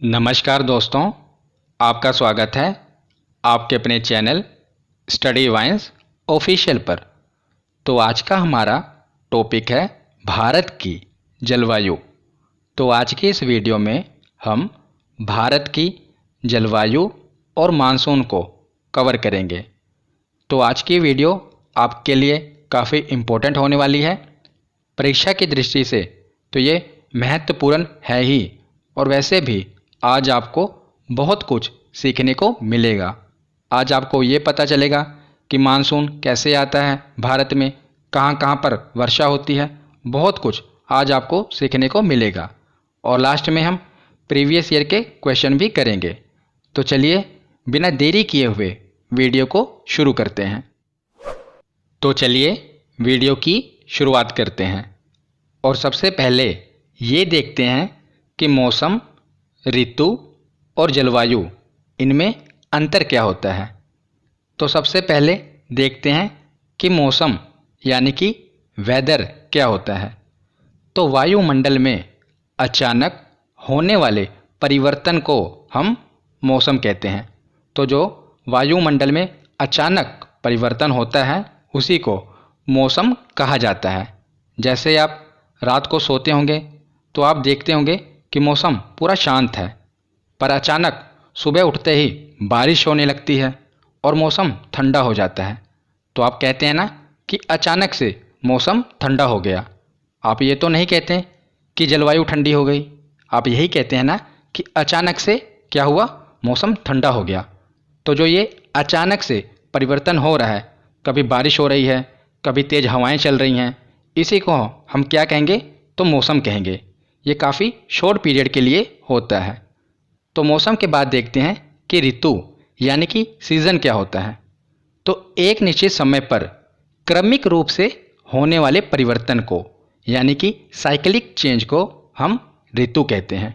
नमस्कार दोस्तों, आपका स्वागत है आपके अपने चैनल स्टडी वाइन्स ऑफिशियल पर। तो आज का हमारा टॉपिक है भारत की जलवायु। तो आज की इस वीडियो में हम भारत की जलवायु और मानसून को कवर करेंगे। तो आज की वीडियो आपके लिए काफ़ी इम्पोर्टेंट होने वाली है। परीक्षा की दृष्टि से तो ये महत्वपूर्ण है ही, और वैसे भी आज आपको बहुत कुछ सीखने को मिलेगा। आज आपको ये पता चलेगा कि मानसून कैसे आता है भारत में, कहाँ कहाँ पर वर्षा होती है। बहुत कुछ आज आपको सीखने को मिलेगा। और लास्ट में हम प्रीवियस ईयर के क्वेश्चन भी करेंगे। तो चलिए बिना देरी किए हुए वीडियो को शुरू करते हैं। तो चलिए वीडियो की शुरुआत करते हैं। और सबसे पहले ये देखते हैं कि मौसम, ऋतु और जलवायु, इनमें अंतर क्या होता है। तो सबसे पहले देखते हैं कि मौसम यानी कि वेदर क्या होता है। तो वायुमंडल में अचानक होने वाले परिवर्तन को हम मौसम कहते हैं। तो जो वायुमंडल में अचानक परिवर्तन होता है उसी को मौसम कहा जाता है। जैसे आप रात को सोते होंगे तो आप देखते होंगे कि मौसम पूरा शांत है, पर अचानक सुबह उठते ही बारिश होने लगती है और मौसम ठंडा हो जाता है। तो आप कहते हैं ना कि अचानक से मौसम ठंडा हो गया। आप ये तो नहीं कहते कि जलवायु ठंडी हो गई, आप यही कहते हैं ना कि अचानक से क्या हुआ, मौसम ठंडा हो गया। तो जो ये अचानक से परिवर्तन हो रहा है, कभी बारिश हो रही है, कभी तेज़ हवाएं चल रही हैं, इसी को हम क्या कहेंगे, तो मौसम कहेंगे। ये काफ़ी शॉर्ट पीरियड के लिए होता है। तो मौसम के बाद देखते हैं कि ऋतु यानी कि सीज़न क्या होता है। तो एक निश्चित समय पर क्रमिक रूप से होने वाले परिवर्तन को यानी कि साइक्लिक चेंज को हम ऋतु कहते हैं।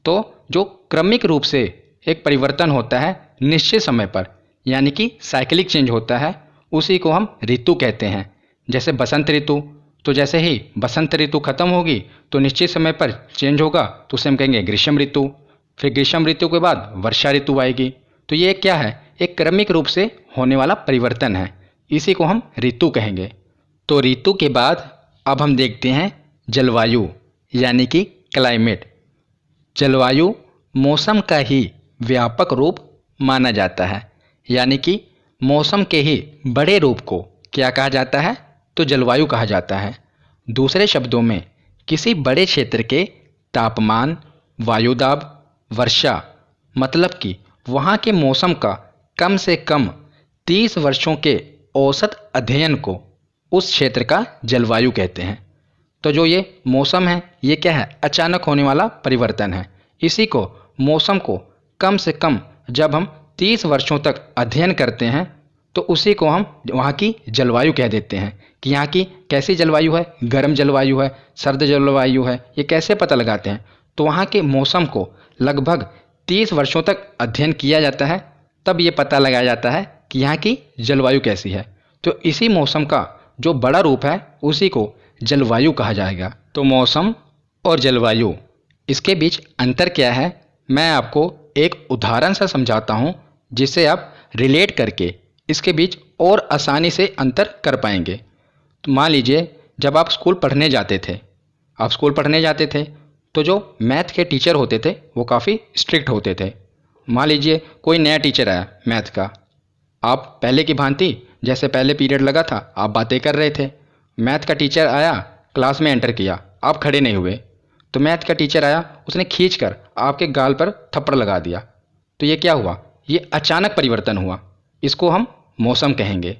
तो जो क्रमिक रूप से एक परिवर्तन होता है निश्चित समय पर यानी कि साइक्लिक चेंज होता है, उसी को हम ऋतु कहते हैं। जैसे बसंत ऋतु, तो जैसे ही बसंत ऋतु खत्म होगी तो निश्चित समय पर चेंज होगा, तो उसे हम कहेंगे ग्रीष्म ऋतु। फिर ग्रीष्म ऋतु के बाद वर्षा ऋतु आएगी। तो ये क्या है, एक क्रमिक रूप से होने वाला परिवर्तन है, इसी को हम ऋतु कहेंगे। तो ऋतु के बाद अब हम देखते हैं जलवायु यानी कि क्लाइमेट। जलवायु मौसम का ही व्यापक रूप माना जाता है, यानी कि मौसम के ही बड़े रूप को क्या कहा जाता है, तो जलवायु कहा जाता है। दूसरे शब्दों में किसी बड़े क्षेत्र के तापमान, वायुदाब, वर्षा, मतलब कि वहाँ के मौसम का कम से कम 30 वर्षों के औसत अध्ययन को उस क्षेत्र का जलवायु कहते हैं। तो जो ये मौसम है ये क्या है, अचानक होने वाला परिवर्तन है। इसी को मौसम को कम से कम जब हम 30 वर्षों तक अध्ययन करते हैं तो उसी को हम वहाँ की जलवायु कह देते हैं कि यहाँ की कैसी जलवायु है, गर्म जलवायु है, सर्द जलवायु है। ये कैसे पता लगाते हैं, तो वहाँ के मौसम को लगभग 30 वर्षों तक अध्ययन किया जाता है, तब ये पता लगाया जाता है कि यहाँ की जलवायु कैसी है। तो इसी मौसम का जो बड़ा रूप है उसी को जलवायु कहा जाएगा। तो मौसम और जलवायु, इसके बीच अंतर क्या है, मैं आपको एक उदाहरण से समझाता हूँ जिससे आप रिलेट करके इसके बीच और आसानी से अंतर कर पाएंगे। तो मान लीजिए जब आप स्कूल पढ़ने जाते थे, तो जो मैथ के टीचर होते थे वो काफ़ी स्ट्रिक्ट होते थे। मान लीजिए कोई नया टीचर आया मैथ का, आप पहले की भांति जैसे पहले पीरियड लगा था आप बातें कर रहे थे। मैथ का टीचर आया, क्लास में एंटर किया, आप खड़े नहीं हुए, तो मैथ का टीचर आया, उसने खींचकर आपके गाल पर थप्पड़ लगा दिया। तो ये क्या हुआ, ये अचानक परिवर्तन हुआ, इसको हम मौसम कहेंगे।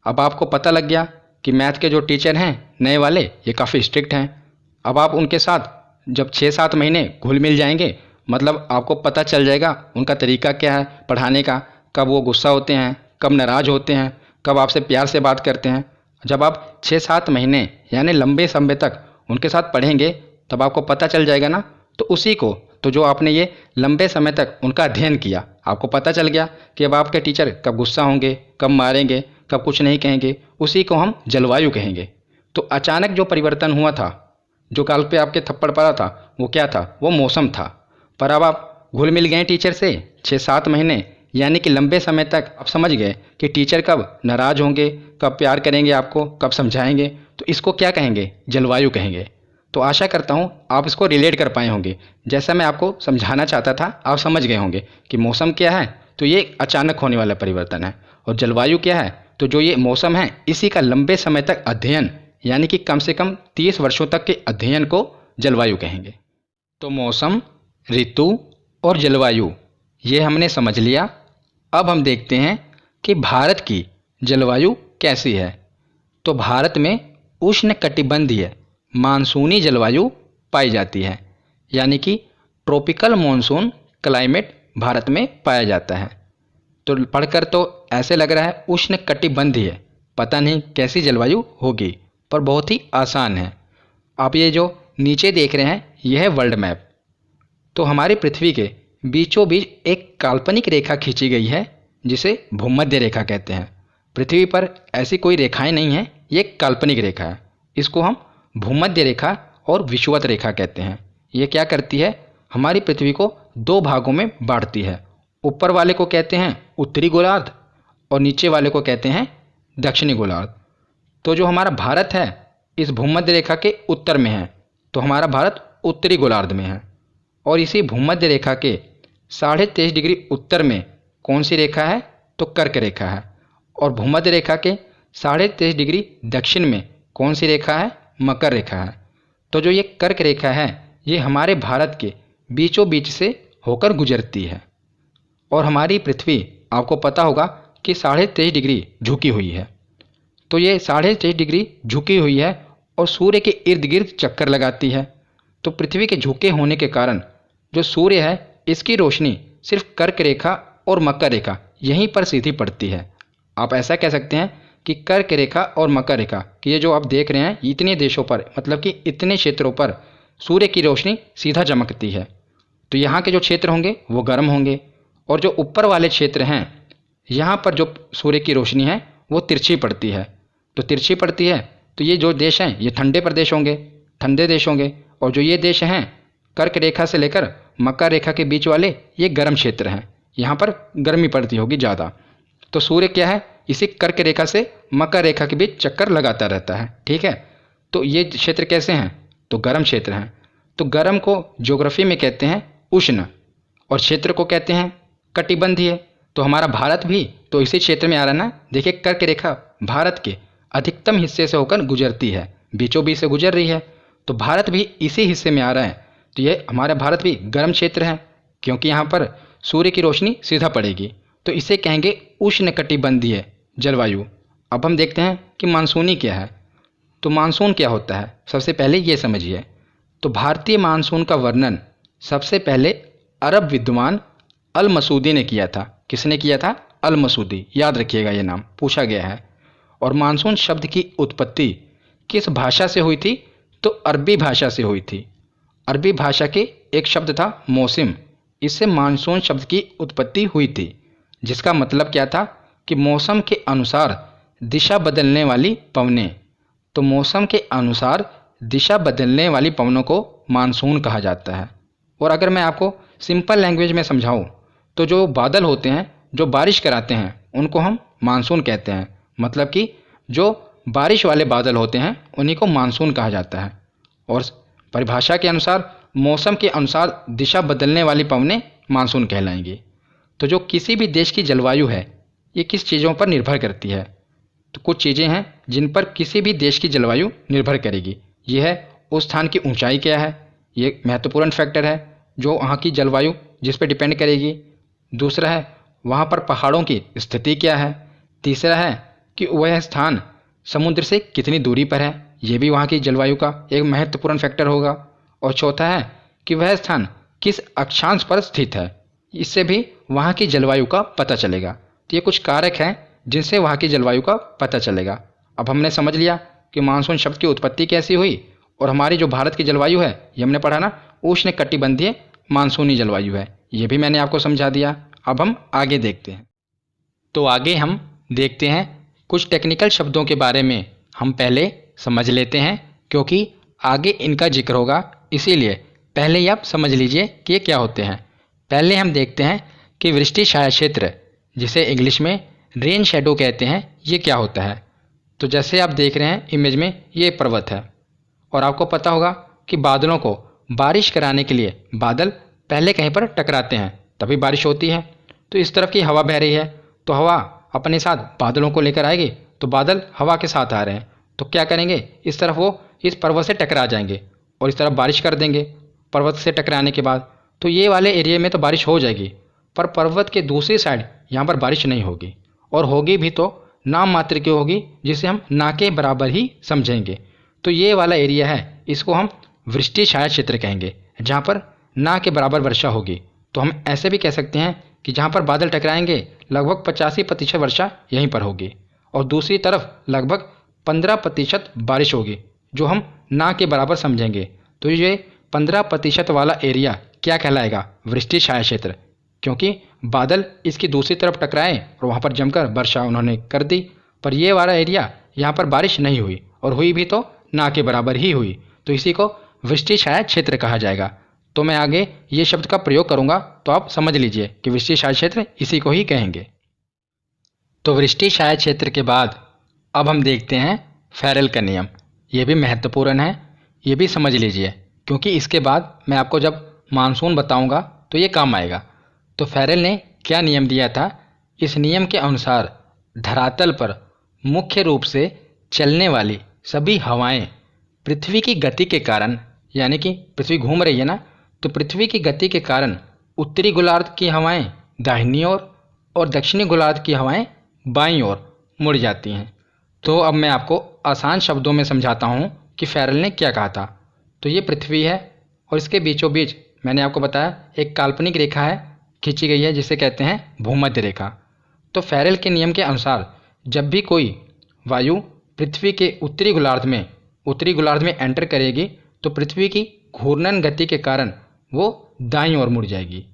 अब आपको पता लग गया कि मैथ के जो टीचर हैं नए वाले ये काफ़ी स्ट्रिक्ट हैं। अब आप उनके साथ जब 6-7 महीने घुल मिल जाएंगे, मतलब आपको पता चल जाएगा उनका तरीका क्या है पढ़ाने का, कब वो गुस्सा होते हैं, कब नाराज़ होते हैं, कब आपसे प्यार से बात करते हैं। जब आप 6-7 महीने यानी लंबे समय तक उनके साथ पढ़ेंगे तब आपको पता चल जाएगा ना। तो उसी को, तो जो आपने ये लंबे समय तक उनका अध्ययन किया, आपको पता चल गया कि अब आपके टीचर कब गुस्सा होंगे, कब मारेंगे, कब कुछ नहीं कहेंगे, उसी को हम जलवायु कहेंगे। तो अचानक जो परिवर्तन हुआ था, जो गाल पे आपके थप्पड़ पड़ा था, वो क्या था, वो मौसम था। पर अब आप घुल मिल गए टीचर से 6-7 महीने, यानी कि लंबे समय तक आप समझ गए कि टीचर कब नाराज़ होंगे, कब प्यार करेंगे आपको, कब समझाएंगे, तो इसको क्या कहेंगे? जलवायु कहेंगे। तो आशा करता हूँ आप इसको रिलेट कर पाए होंगे। जैसा मैं आपको समझाना चाहता था आप समझ गए होंगे कि मौसम क्या है, तो ये अचानक होने वाला परिवर्तन है, और जलवायु क्या है, तो जो ये मौसम है इसी का लंबे समय तक अध्ययन, यानी कि कम से कम 30 वर्षों तक के अध्ययन को जलवायु कहेंगे। तो मौसम, ऋतु और जलवायु ये हमने समझ लिया। अब हम देखते हैं कि भारत की जलवायु कैसी है। तो भारत में उष्णकटिबंधीय मानसूनी जलवायु पाई जाती है, यानी कि ट्रॉपिकल मॉनसून क्लाइमेट भारत में पाया जाता है। तो पढ़कर तो ऐसे लग रहा है उष्णकटिबंधीय, पता नहीं कैसी जलवायु होगी, पर बहुत ही आसान है। आप ये जो नीचे देख रहे हैं यह है वर्ल्ड मैप। तो हमारी पृथ्वी के बीचों बीच एक काल्पनिक रेखा खींची गई है जिसे भूमध्य रेखा कहते हैं। पृथ्वी पर ऐसी कोई रेखाएं नहीं हैं, ये काल्पनिक रेखा है। इसको हम भूमध्य रेखा और विषुवत रेखा कहते हैं। ये क्या करती है? हमारी पृथ्वी को 2 भागों में बांटती है। ऊपर वाले को कहते हैं उत्तरी गोलार्ध और नीचे वाले को कहते हैं दक्षिणी गोलार्ध। तो जो हमारा भारत है इस भूमध्य रेखा के उत्तर में है, तो हमारा भारत उत्तरी गोलार्ध में है। और इसी भूमध्य रेखा के 23.5 डिग्री उत्तर में कौन सी रेखा है? तो कर्क रेखा है। और भूमध्य रेखा के 23.5 डिग्री दक्षिण में कौन सी रेखा है? मकर रेखा है। तो जो ये कर्क रेखा है ये हमारे भारत के बीचों बीच से होकर गुजरती है। और हमारी पृथ्वी आपको पता होगा कि 23.5 डिग्री झुकी हुई है। तो ये 23.5 डिग्री झुकी हुई है और सूर्य के इर्द गिर्द चक्कर लगाती है। तो पृथ्वी के झुके होने के कारण जो सूर्य है इसकी रोशनी सिर्फ कर्क रेखा और मकर रेखा यहीं पर सीधी पड़ती है। आप ऐसा कह सकते हैं कि कर्क रेखा और मकर रेखा कि ये जो आप देख रहे हैं इतने देशों पर, मतलब कि इतने क्षेत्रों पर सूर्य की रोशनी सीधा चमकती है। तो यहाँ के जो क्षेत्र होंगे वो गर्म होंगे, और जो ऊपर वाले क्षेत्र हैं यहाँ पर जो सूर्य की रोशनी है वो तिरछी पड़ती है। तो तिरछी पड़ती है तो ये जो देश हैं ये ठंडे प्रदेश होंगे, ठंडे देश होंगे। और जो ये देश हैं कर्क रेखा से लेकर मकर रेखा के बीच वाले ये गर्म क्षेत्र हैं, यहाँ पर गर्मी पड़ती होगी ज़्यादा। तो सूर्य क्या है, इसी कर्क रेखा से मकर रेखा के बीच चक्कर लगाता रहता है। ठीक है, तो ये क्षेत्र कैसे हैं? तो गर्म क्षेत्र हैं। तो गर्म को ज्योग्राफी में कहते हैं उष्ण, और क्षेत्र को कहते हैं कटिबंधीय। तो हमारा भारत भी तो इसी क्षेत्र में आ रहा है ना। देखिए कर्क रेखा भारत के अधिकतम हिस्से से होकर गुजरती है, बीचों बीच से गुजर रही है। तो भारत भी इसी हिस्से में आ रहा है। तो ये हमारा भारत भी गर्म क्षेत्र है, क्योंकि यहाँ पर सूर्य की रोशनी सीधा पड़ेगी। तो इसे कहेंगे उष्णकटिबंधीय जलवायु। अब हम देखते हैं कि मानसूनी क्या है। तो मानसून क्या होता है, सबसे पहले ये समझिए। तो भारतीय मानसून का वर्णन सबसे पहले अरब विद्वान अल मसूदी ने किया था। किसने किया था? अल मसूदी। याद रखिएगा, ये नाम पूछा गया है। और मानसून शब्द की उत्पत्ति किस भाषा से हुई थी? तो अरबी भाषा से हुई थी। अरबी भाषा के एक शब्द था मौसम, इससे मानसून शब्द की उत्पत्ति हुई थी, जिसका मतलब क्या था कि मौसम के अनुसार दिशा बदलने वाली पवनें। तो मौसम के अनुसार दिशा बदलने वाली पवनों को मानसून कहा जाता है। और अगर मैं आपको सिंपल लैंग्वेज में समझाऊं तो जो बादल होते हैं जो बारिश कराते हैं उनको हम मानसून कहते हैं। मतलब कि जो बारिश वाले बादल होते हैं उन्हीं को मानसून कहा जाता है। और परिभाषा के अनुसार मौसम के अनुसार दिशा बदलने वाली पवनें मानसून कहलाएंगी। तो जो किसी भी देश की जलवायु है ये किस चीज़ों पर निर्भर करती है? तो कुछ चीज़ें हैं जिन पर किसी भी देश की जलवायु निर्भर करेगी। यह है उस स्थान की ऊंचाई क्या है, ये महत्वपूर्ण फैक्टर है जो वहाँ की जलवायु जिस पर डिपेंड करेगी। दूसरा है वहाँ पर पहाड़ों की स्थिति क्या है। तीसरा है कि वह स्थान समुद्र से कितनी दूरी पर है, ये भी वहाँ की जलवायु का एक महत्वपूर्ण फैक्टर होगा। और चौथा है कि वह स्थान किस अक्षांश पर स्थित है, इससे भी वहाँ की जलवायु का पता चलेगा। तो ये कुछ कारक हैं जिनसे वहाँ की जलवायु का पता चलेगा। अब हमने समझ लिया कि मानसून शब्द की उत्पत्ति कैसी हुई, और हमारी जो भारत की जलवायु है ये हमने पढ़ा ना उष्णकटिबंधीय मानसूनी जलवायु है, ये भी मैंने आपको समझा दिया। अब हम आगे देखते हैं। तो आगे हम देखते हैं कुछ टेक्निकल शब्दों के बारे में हम पहले समझ लेते हैं, क्योंकि आगे इनका जिक्र होगा, इसीलिए पहले ही आप समझ लीजिए कि ये क्या होते हैं। पहले हम देखते हैं कि वृष्टि छाया क्षेत्र, जिसे इंग्लिश में रेन शैडो कहते हैं, ये क्या होता है। तो जैसे आप देख रहे हैं इमेज में, ये पर्वत है और आपको पता होगा कि बादलों को बारिश कराने के लिए बादल पहले कहीं पर टकराते हैं, तभी बारिश होती है। तो इस तरफ की हवा बह रही है, तो हवा अपने साथ बादलों को लेकर आएगी, तो बादल हवा के साथ आ रहे हैं, तो क्या करेंगे, इस तरफ वो इस पर्वत से टकरा जाएंगे और इस तरफ बारिश कर देंगे पर्वत से टकराने के बाद। तो ये वाले एरिया में तो बारिश हो जाएगी, पर पर्वत के दूसरी साइड यहाँ पर बारिश नहीं होगी, और होगी भी तो नाम मात्र की होगी, जिसे हम ना के बराबर ही समझेंगे। तो ये वाला एरिया है, इसको हम वृष्टि छाया क्षेत्र कहेंगे, जहाँ पर ना के बराबर वर्षा होगी। तो हम ऐसे भी कह सकते हैं कि जहाँ पर बादल टकराएंगे लगभग 85% वर्षा यहीं पर होगी, और दूसरी तरफ लगभग 15% बारिश होगी, जो हम ना के बराबर समझेंगे। तो ये 15% वाला एरिया क्या कहलाएगा, वृष्टि छाया क्षेत्र, क्योंकि बादल इसकी दूसरी तरफ टकराए और वहाँ पर जमकर वर्षा उन्होंने कर दी। पर ये वाला एरिया यहाँ पर बारिश नहीं हुई, और हुई भी तो ना के बराबर ही हुई, तो इसी को वृष्टि छाया क्षेत्र कहा जाएगा। तो मैं आगे ये शब्द का प्रयोग करूँगा, तो आप समझ लीजिए कि वृष्टि छाया क्षेत्र इसी को ही कहेंगे। तो वृष्टि छाया क्षेत्र के बाद अब हम देखते हैं फैरेल का नियम। ये भी महत्वपूर्ण है, ये भी समझ लीजिए, क्योंकि इसके बाद मैं आपको जब मानसून बताऊंगा तो ये काम आएगा। तो फैरेल ने क्या नियम दिया था, इस नियम के अनुसार धरातल पर मुख्य रूप से चलने वाली सभी हवाएं पृथ्वी की गति के कारण, यानी कि पृथ्वी घूम रही है ना, तो पृथ्वी की गति के कारण उत्तरी गोलार्ध की हवाएं दाहिनी ओर और दक्षिणी गोलार्ध की हवाएं बाईं ओर मुड़ जाती हैं। तो अब मैं आपको आसान शब्दों में समझाता हूँ कि फैरेल ने क्या कहा था। तो ये पृथ्वी है और इसके बीचों बीच मैंने आपको बताया एक काल्पनिक रेखा है, खींची गई है, जिसे कहते हैं भूमध्य रेखा। तो फैरेल के नियम के अनुसार जब भी कोई वायु पृथ्वी के उत्तरी गोलार्ध में एंटर करेगी, तो पृथ्वी की घूर्णन गति के कारण वो दाईं ओर मुड़ जाएगी।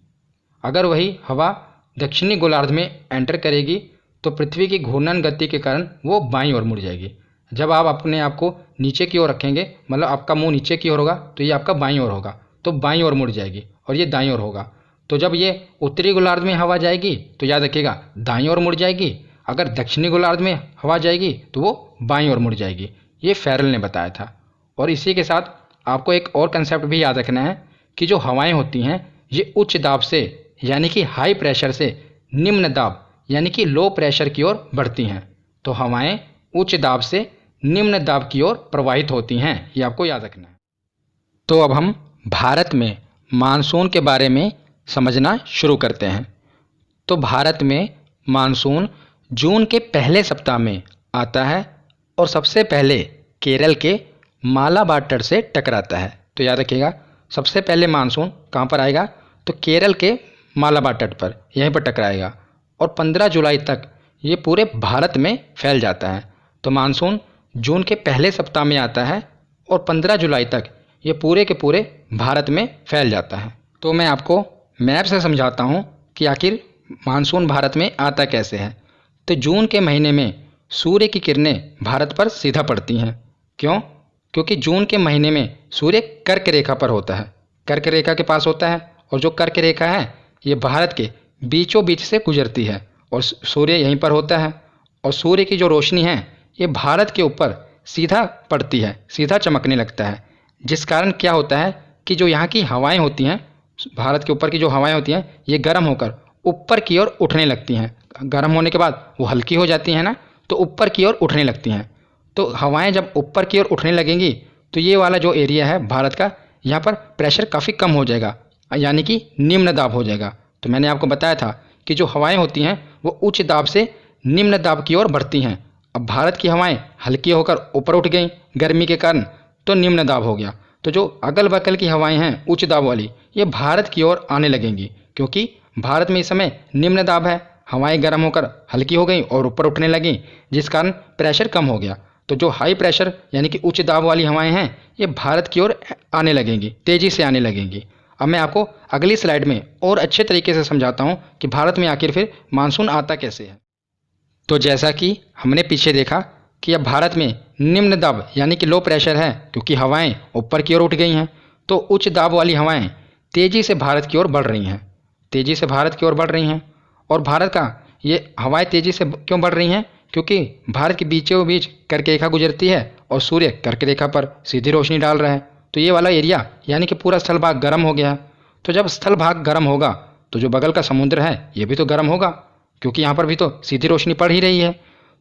अगर वही हवा दक्षिणी गोलार्ध में एंटर करेगी, तो पृथ्वी की घूर्णन गति के कारण वो बाईं ओर मुड़ जाएगी। जब आप अपने आप को नीचे की ओर रखेंगे, मतलब आपका मुंह नीचे की ओर होगा, तो ये आपका बाईं ओर होगा, तो बाईं ओर मुड़ जाएगी, और ये दाईं ओर होगा। तो जब ये उत्तरी गोलार्ध में हवा जाएगी तो याद रखिएगा दाईं ओर मुड़ जाएगी, अगर दक्षिणी गोलार्ध में हवा जाएगी तो वो बाईं ओर मुड़ जाएगी। ये फैरेल ने बताया था। और इसी के साथ आपको एक और कंसेप्ट भी याद रखना है कि जो हवाएं होती हैं ये उच्च दाब से, यानी कि हाई प्रेशर से निम्न दाब, यानी कि लो प्रेशर की ओर बढ़ती हैं। तो हवाएं उच्च दाब से निम्न दाब की ओर प्रवाहित होती हैं, ये आपको याद रखना है। तो अब हम भारत में मानसून के बारे में समझना शुरू करते हैं। तो भारत में मानसून जून के पहले सप्ताह में आता है और सबसे पहले केरल के मालाबार तट से टकराता है। तो याद रखिएगा सबसे पहले मानसून कहाँ पर आएगा, तो केरल के मालाबार तट पर, यहीं पर टकराएगा, और 15 जुलाई तक ये पूरे भारत में फैल जाता है। तो मानसून जून के पहले सप्ताह में आता है और 15 जुलाई तक ये पूरे के पूरे भारत में फैल जाता है। तो मैं आपको मैप से समझाता हूँ कि आखिर मानसून भारत में आता कैसे है। तो जून के महीने में सूर्य की किरणें भारत पर सीधा पड़ती हैं। क्यों? क्योंकि जून के महीने में सूर्य कर्क रेखा पर होता है, कर्क रेखा के पास होता है, और जो कर्क रेखा है ये भारत के बीचों बीच से गुजरती है और सूर्य यहीं पर होता है। और सूर्य की जो रोशनी है ये भारत के ऊपर सीधा पड़ती है, सीधा चमकने लगता है, जिस कारण क्या होता है कि जो यहाँ की हवाएं होती हैं, भारत के ऊपर की जो हवाएं होती हैं, ये गर्म होकर ऊपर की ओर उठने लगती हैं। गर्म होने के बाद वो हल्की हो जाती हैं ना, तो ऊपर की ओर उठने लगती हैं। तो हवाएं जब ऊपर की ओर उठने लगेंगी तो ये वाला जो एरिया है भारत का, यहाँ पर प्रेशर काफ़ी कम हो जाएगा, यानी कि निम्न दाब हो जाएगा। तो मैंने आपको बताया था कि जो हवाएं होती हैं वो उच्च दाब से निम्न दाब की ओर बढ़ती हैं। अब भारत की हवाएं हल्की होकर ऊपर उठ गई गर्मी के कारण, तो निम्न दाब हो गया। तो जो अगल बगल की हवाएं हैं उच्च दाब वाली, ये भारत की ओर आने लगेंगी, क्योंकि भारत में इस समय निम्न दाब है, हवाएं गर्म होकर हल्की हो गई और ऊपर उठने लगीं, जिस कारण प्रेशर कम हो गया। तो जो हाई प्रेशर यानी कि उच्च दाब वाली हवाएं हैं ये भारत की ओर आने लगेंगी, तेज़ी से आने लगेंगी। अब मैं आपको अगली स्लाइड में और अच्छे तरीके से समझाता हूँ कि भारत में आखिर फिर मानसून आता कैसे है। तो जैसा कि हमने पीछे देखा कि अब भारत में निम्न दाब यानी कि लो प्रेशर है, क्योंकि हवाएं ऊपर की ओर उठ गई हैं, तो उच्च दाब वाली हवाएं तेज़ी से भारत की ओर बढ़ रही हैं। तेज़ी से भारत की ओर बढ़ रही हैं। और भारत का ये हवाएं तेज़ी से क्यों बढ़ रही हैं? क्योंकि भारत के बीचों बीच कर्क रेखा गुजरती है और सूर्य कर्क रेखा पर सीधी रोशनी डाल रहा है। तो ये वाला एरिया यानी कि पूरा स्थल भाग गर्म हो गया है। तो जब स्थल भाग गर्म होगा तो जो बगल का समुद्र है ये भी तो गर्म होगा, क्योंकि यहाँ पर भी तो सीधी रोशनी पड़ ही रही है।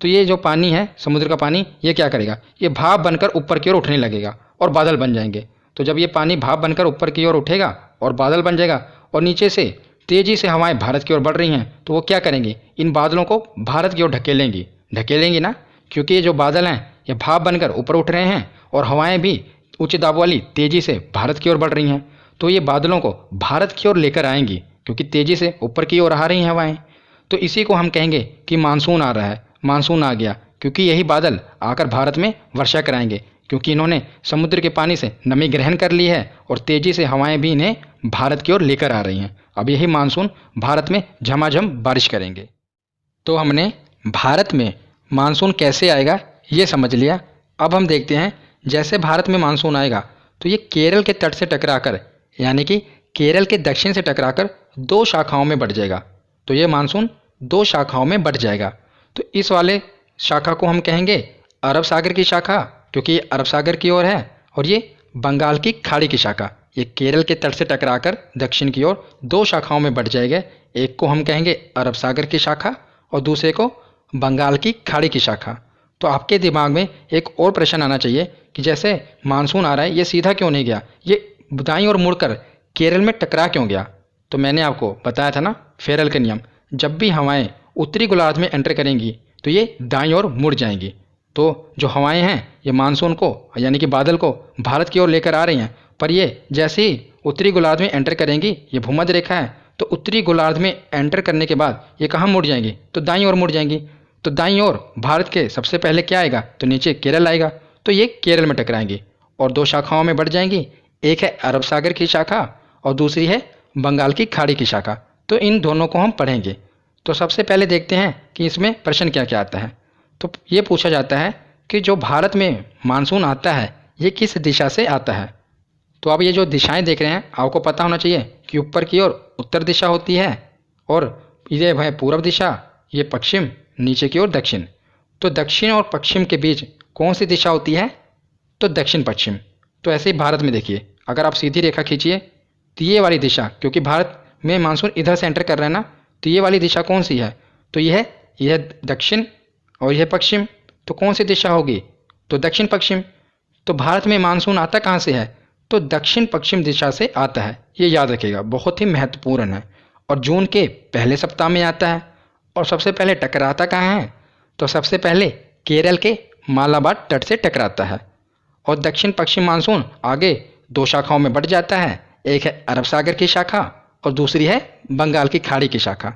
तो ये जो पानी है समुद्र का पानी, ये क्या करेगा? ये भाप बनकर ऊपर की ओर उठने लगेगा और बादल बन जाएंगे। तो जब ये पानी भाप बनकर ऊपर की ओर उठेगा और बादल बन जाएगा और नीचे से तेज़ी से हवाएं भारत की ओर बढ़ रही हैं, तो वो क्या करेंगी? इन बादलों को भारत की ओर ढकेलेंगी ना, क्योंकि ये जो बादल हैं ये भाप बनकर ऊपर उठ रहे हैं और हवाएं भी उच्च दाब वाली तेज़ी से भारत की ओर बढ़ रही हैं। तो ये बादलों को भारत की ओर लेकर आएंगी, क्योंकि तेज़ी से ऊपर की ओर आ रही हैं हवाएं। तो इसी को हम कहेंगे कि मानसून आ रहा है, मानसून आ गया, क्योंकि यही बादल आकर भारत में वर्षा कराएंगे, क्योंकि इन्होंने समुद्र के पानी से नमी ग्रहण कर ली है और तेज़ी से हवाएं भी इन्हें भारत की ओर लेकर आ रही हैं। अब यही मानसून भारत में झमाझम बारिश करेंगे। तो हमने भारत में मानसून कैसे आएगा ये समझ लिया। अब हम देखते हैं, जैसे भारत में मानसून आएगा तो ये केरल के तट से टकराकर, यानी कि केरल के दक्षिण से टकराकर दो शाखाओं में बढ़ जाएगा। तो ये मानसून दो शाखाओं में बढ़ जाएगा। तो इस वाले शाखा को हम कहेंगे अरब सागर की शाखा, क्योंकि ये अरब सागर की ओर है, और ये बंगाल की खाड़ी की शाखा। ये केरल के तट से टकराकर दक्षिण की ओर दो शाखाओं में बढ़ जाएगा। एक को हम कहेंगे अरब सागर की शाखा और दूसरे को बंगाल की खाड़ी की शाखा। तो आपके दिमाग में एक और प्रश्न आना चाहिए कि जैसे मानसून आ रहा है, ये सीधा क्यों नहीं गया, ये दाईं ओर मुड़कर केरल में टकरा क्यों गया? तो मैंने आपको बताया था ना फेरल के नियम, जब भी हवाएं उत्तरी गोलार्ध में एंटर करेंगी तो ये दाईं ओर मुड़ जाएंगी। तो जो हवाएं हैं ये मानसून को यानी कि बादल को भारत की ओर लेकर आ रही हैं, पर ये जैसे ही उत्तरी गोलार्ध में एंटर करेंगी, ये भूमध्य रेखा है, तो उत्तरी गोलार्ध में एंटर करने के बाद ये कहाँ मुड़ जाएंगी? तो दाईं ओर मुड़ जाएंगी। तो दाईं ओर भारत के सबसे पहले क्या आएगा? तो नीचे केरल आएगा, तो ये केरल में टकराएंगी और दो शाखाओं में बढ़ जाएंगी। एक है अरब सागर की शाखा और दूसरी है बंगाल की खाड़ी की शाखा। तो इन दोनों को हम पढ़ेंगे। तो सबसे पहले देखते हैं कि इसमें प्रश्न क्या क्या आता है। तो ये पूछा जाता है कि जो भारत में मानसून आता है ये किस दिशा से आता है। तो अब ये जो दिशाएं देख रहे हैं आपको पता होना चाहिए कि ऊपर की ओर उत्तर दिशा होती है और ये है पूर्व दिशा, ये पश्चिम, नीचे की ओर दक्षिण। तो दक्षिण और पश्चिम के बीच कौन सी दिशा होती है? तो दक्षिण पश्चिम। तो ऐसे ही भारत में देखिए, अगर आप सीधी रेखा खींचिए तो ये वाली दिशा, क्योंकि भारत में मानसून इधर से एंटर कर रहा है ना, तो ये वाली दिशा कौन सी है? तो यह दक्षिण और यह पश्चिम। तो कौन सी दिशा होगी? तो दक्षिण पश्चिम। तो भारत में मानसून आता कहाँ से है? तो दक्षिण पश्चिम दिशा से आता है। ये याद रखिएगा, बहुत ही महत्वपूर्ण है। और जून के पहले सप्ताह में आता है। और सबसे पहले टकराता कहाँ है? तो सबसे पहले केरल के मालाबार तट से टकराता है। और दक्षिण पश्चिम मानसून आगे दो शाखाओं में बढ़ जाता है, एक है अरब सागर की शाखा और दूसरी है बंगाल की खाड़ी की शाखा।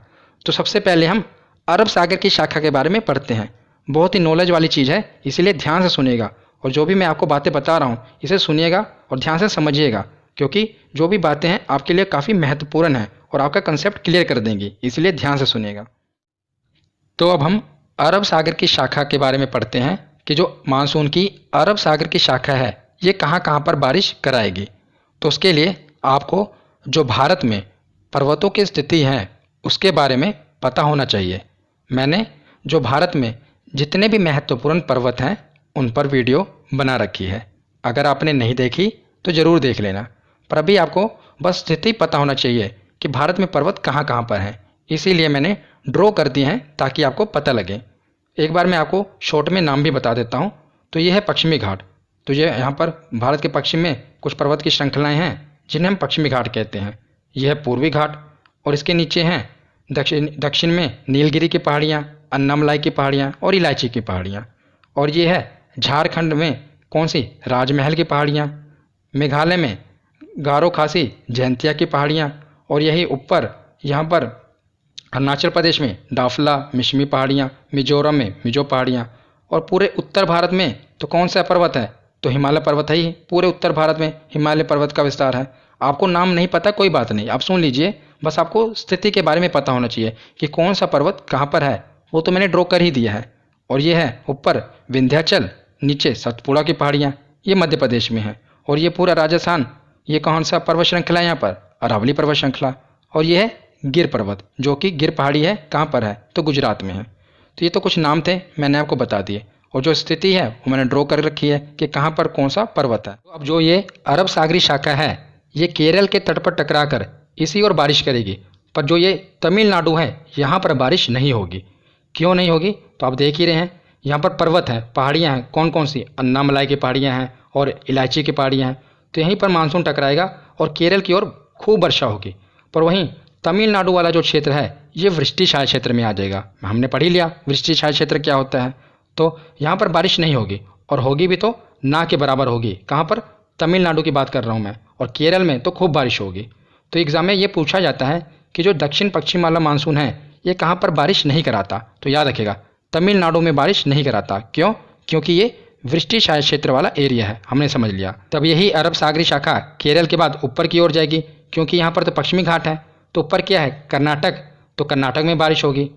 तो सबसे पहले हम अरब सागर की शाखा के बारे में पढ़ते हैं। बहुत ही नॉलेज वाली चीज़ है, इसीलिए ध्यान से सुनिएगा और जो भी मैं आपको बातें बता रहा हूँ इसे सुनिएगा और ध्यान से समझिएगा, क्योंकि जो भी बातें हैं आपके लिए काफ़ी महत्वपूर्ण है और आपका कंसेप्ट क्लियर कर देंगी, इसलिए ध्यान से सुनिएगा। तो अब हम अरब सागर की शाखा के बारे में पढ़ते हैं कि जो मानसून की अरब सागर की शाखा है ये कहाँ कहाँ पर बारिश कराएगी। तो उसके लिए आपको जो भारत में पर्वतों की स्थिति है उसके बारे में पता होना चाहिए। मैंने जो भारत में जितने भी महत्वपूर्ण पर्वत हैं उन पर वीडियो बना रखी है, अगर आपने नहीं देखी तो ज़रूर देख लेना। पर अभी आपको बस स्थिति पता होना चाहिए कि भारत में पर्वत कहाँ कहाँ पर हैं, इसीलिए मैंने ड्रॉ कर दिए हैं ताकि आपको पता लगे। एक बार मैं आपको शॉर्ट में नाम भी बता देता हूँ। तो ये है पश्चिमी घाट। तो ये यहाँ पर भारत के पश्चिम में कुछ पर्वत की श्रृंखलाएँ हैं जिन्हें हम पश्चिमी घाट कहते हैं। यह है पूर्वी घाट और इसके नीचे हैं दक्षिण में नीलगिरी की पहाड़ियाँ, अन्नामलाई की पहाड़ियाँ और इलायची की पहाड़ियाँ। और ये है झारखंड में कौन सी? राजमहल की पहाड़ियाँ। मेघालय में गारो खासी जयंतिया की पहाड़ियाँ। और यही ऊपर यहाँ पर अरुणाचल प्रदेश में डाफला मिशमी पहाड़ियाँ, मिजोरम में मिजो पहाड़ियाँ। और पूरे उत्तर भारत में तो कौन सा पर्वत है? तो हिमालय पर्वत है ही। पूरे उत्तर भारत में हिमालय पर्वत का विस्तार है। आपको नाम नहीं पता कोई बात नहीं, आप सुन लीजिए, बस आपको स्थिति के बारे में पता होना चाहिए कि कौन सा पर्वत कहाँ पर है, वो तो मैंने ड्रॉ कर ही दिया है। और ये है ऊपर विंध्याचल, नीचे सतपुड़ा की पहाड़ियाँ, ये मध्य प्रदेश में है। और ये पूरा राजस्थान, ये कौन सा पर्वत श्रृंखला है यहाँ पर? अरावली पर्वत श्रृंखला। और ये है गिर पर्वत, जो कि गिर पहाड़ी है, कहाँ पर है तो गुजरात में है। तो ये तो कुछ नाम थे, मैंने आपको बता दिए, और जो स्थिति है वो मैंने ड्रॉ कर रखी है कि कहाँ पर कौन सा पर्वत है। तो अब जो ये अरब सागरी शाखा है ये केरल के तट पर टकराकर इसी ओर बारिश करेगी, पर जो ये तमिलनाडु है यहाँ पर बारिश नहीं होगी। क्यों नहीं होगी तो आप देख ही रहे हैं, यहाँ पर पर्वत है, पहाड़ियाँ हैं, कौन कौन सी, अन्नामलाई की पहाड़ियाँ हैं और इलायची की पहाड़ियाँ हैं। तो यहीं पर मानसून टकराएगा और केरल की ओर खूब वर्षा होगी। पर वहीं तमिलनाडु वाला जो क्षेत्र है ये वृष्टिछाया क्षेत्र में आ जाएगा। हमने पढ़ ही लिया वृष्टिछाया क्षेत्र क्या होता है। तो यहाँ पर बारिश नहीं होगी, और होगी भी तो ना के बराबर होगी। कहाँ पर, तमिलनाडु की बात कर रहा हूँ मैं, और केरल में तो खूब बारिश होगी। तो एग्ज़ाम में ये पूछा जाता है कि जो दक्षिण पश्चिम वाला मानसून है ये कहाँ पर बारिश नहीं कराता, तो याद रखेगा तमिलनाडु में बारिश नहीं कराता। क्यों? क्योंकि ये वृष्टिछाया क्षेत्र वाला एरिया है, हमने समझ लिया। तब यही अरब सागरी शाखा केरल के बाद ऊपर की ओर जाएगी, क्योंकि यहाँ पर तो पश्चिमी घाट है। तो ऊपर क्या है, कर्नाटक, तो कर्नाटक में बारिश होगी।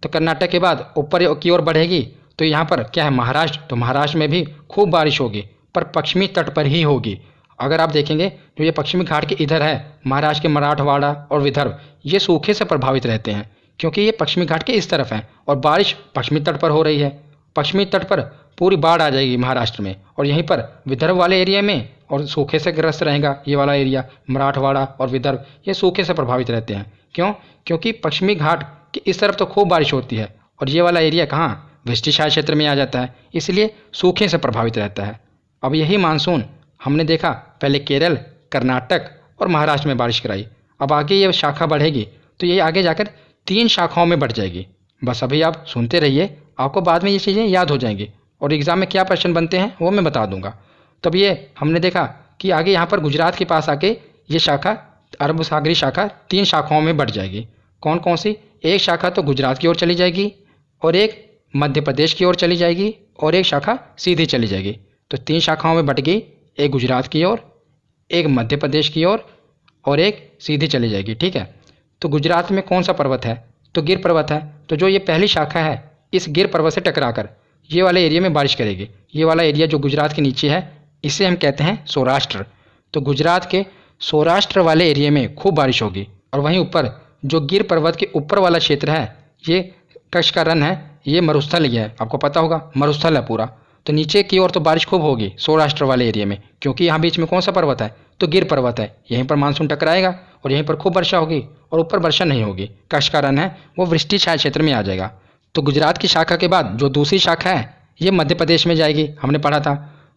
तो कर्नाटक के बाद ऊपर की ओर बढ़ेगी तो यहाँ पर क्या है, महाराष्ट्र, तो महाराष्ट्र में भी खूब बारिश होगी, पर पश्चिमी तट पर ही होगी। अगर आप देखेंगे जो ये पश्चिमी घाट के इधर है, महाराष्ट्र के मराठवाड़ा और विदर्भ, ये सूखे से प्रभावित रहते हैं, क्योंकि ये पश्चिमी घाट के इस तरफ है और बारिश पश्चिमी तट पर हो रही है। पश्चिमी तट पर पूरी बाढ़ आ जाएगी महाराष्ट्र में, और यहीं पर विदर्भ वाले एरिया में और सूखे से ग्रस्त रहेगा ये वाला एरिया, मराठवाड़ा और विदर्भ, ये सूखे से प्रभावित रहते हैं। क्यों? क्योंकि पश्चिमी घाट की इस तरफ तो खूब बारिश होती है, और ये वाला एरिया कहाँ, वृष्टिछाया क्षेत्र में आ जाता है, इसलिए सूखे से प्रभावित रहता है। अब यही मानसून हमने देखा पहले केरल, कर्नाटक और महाराष्ट्र में बारिश कराई। अब आगे ये शाखा बढ़ेगी तो ये आगे जाकर 3 शाखाओं में बढ़ जाएगी। बस अभी आप सुनते रहिए, आपको बाद में ये चीज़ें याद हो जाएंगी, और एग्ज़ाम में क्या प्रश्न बनते हैं वो मैं बता दूंगा। तब ये हमने देखा कि आगे यहाँ पर गुजरात के पास आके ये शाखा, अरब सागरी शाखा 3 शाखाओं में बढ़ जाएगी। कौन कौन सी? एक शाखा तो गुजरात की ओर चली जाएगी, और एक मध्य प्रदेश की ओर चली जाएगी, और एक शाखा सीधी चली जाएगी। तो 3 शाखाओं में बट गई, एक गुजरात की ओर, एक मध्य प्रदेश की ओर, और एक सीधी चली जाएगी। ठीक है, तो गुजरात में कौन सा पर्वत है तो गिर पर्वत है। तो जो ये पहली शाखा है इस गिर पर्वत से टकराकर ये वाले एरिया में बारिश करेगी। ये वाला एरिया जो गुजरात के नीचे है इसे हम कहते हैं सौराष्ट्र। तो गुजरात के सौराष्ट्र वाले एरिया में खूब बारिश होगी, और वहीं ऊपर जो गिर पर्वत के ऊपर वाला क्षेत्र है ये कच्छ का रण है, ये मरुस्थल ही है, आपको पता होगा मरुस्थल है पूरा। तो नीचे की ओर तो बारिश खूब होगी सौराष्ट्र वाले एरिया में, क्योंकि यहाँ बीच में कौन सा पर्वत है तो गिर पर्वत है। यहीं पर मानसून टकराएगा और यहीं पर खूब वर्षा होगी, और ऊपर वर्षा नहीं होगी, कच्छ का रण है वो वृष्टिछाया क्षेत्र में आ जाएगा। तो गुजरात की शाखा के बाद जो दूसरी शाखा है ये मध्य प्रदेश में जाएगी, हमने पढ़ा था।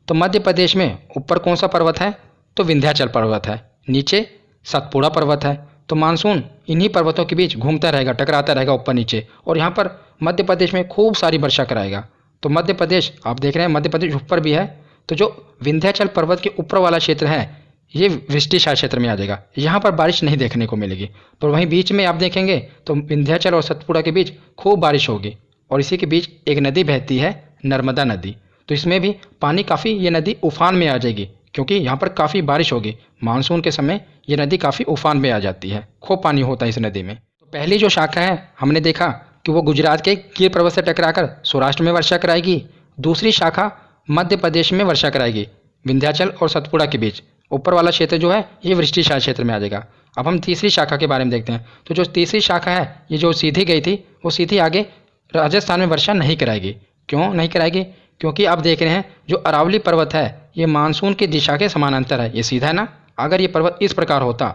तो मध्य प्रदेश में ऊपर कौन सा पर्वत है तो विंध्याचल पर्वत है, नीचे सतपुड़ा पर्वत है। तो मानसून इन्हीं पर्वतों के बीच घूमता रहेगा, टकराता रहेगा ऊपर नीचे, और यहाँ पर मध्य प्रदेश में खूब सारी वर्षा कराएगा। तो मध्य प्रदेश आप देख रहे हैं मध्य प्रदेश ऊपर भी है, तो जो विंध्याचल पर्वत के ऊपर वाला क्षेत्र है ये वृष्टिछाया क्षेत्र में आ जाएगा, यहाँ पर बारिश नहीं देखने को मिलेगी। पर वहीं बीच में आप देखेंगे तो विंध्याचल और सतपुड़ा के बीच खूब बारिश होगी, और इसी के बीच एक नदी बहती है नर्मदा नदी। तो इसमें भी पानी काफ़ी, ये नदी उफान में आ जाएगी, क्योंकि यहाँ पर काफ़ी बारिश होगी। मानसून के समय ये नदी काफ़ी उफान में आ जाती है, खूब पानी होता है इस नदी में। तो पहली जो शाखा है हमने देखा कि वो गुजरात के गिर पर्वत से टकराकर सौराष्ट्र में वर्षा कराएगी। दूसरी शाखा मध्य प्रदेश में वर्षा कराएगी, विंध्याचल और सतपुड़ा के बीच ऊपर वाला क्षेत्र जो है ये वृष्टिछाया क्षेत्र में आ जाएगा। अब हम तीसरी शाखा के बारे में देखते हैं। तो जो तीसरी शाखा है ये जो सीधी गई थी वो सीधी आगे राजस्थान में वर्षा नहीं कराएगी। क्यों नहीं कराएगी? क्योंकि आप देख रहे हैं जो अरावली पर्वत है ये मानसून की दिशा के समानांतर है, ये सीधा है ना। अगर ये पर्वत इस प्रकार होता